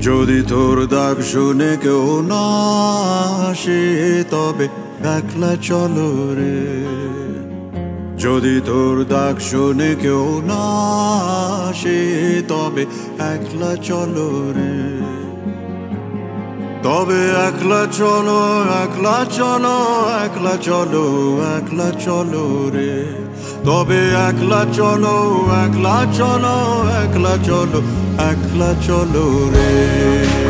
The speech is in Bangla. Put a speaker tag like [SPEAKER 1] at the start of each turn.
[SPEAKER 1] যদি তোর ডাক শুনে কেউ না আসে তবে একলা চলো রে। যদি তোর ডাক শুনে কেউ না আসে তবে একলা চলো রে। তবে একলা চলো, একলা চলো, একলা চলো, একলা চলো রে। তবে একলা চলো, একলা চলো, একলা চলো, একলা চলো রে।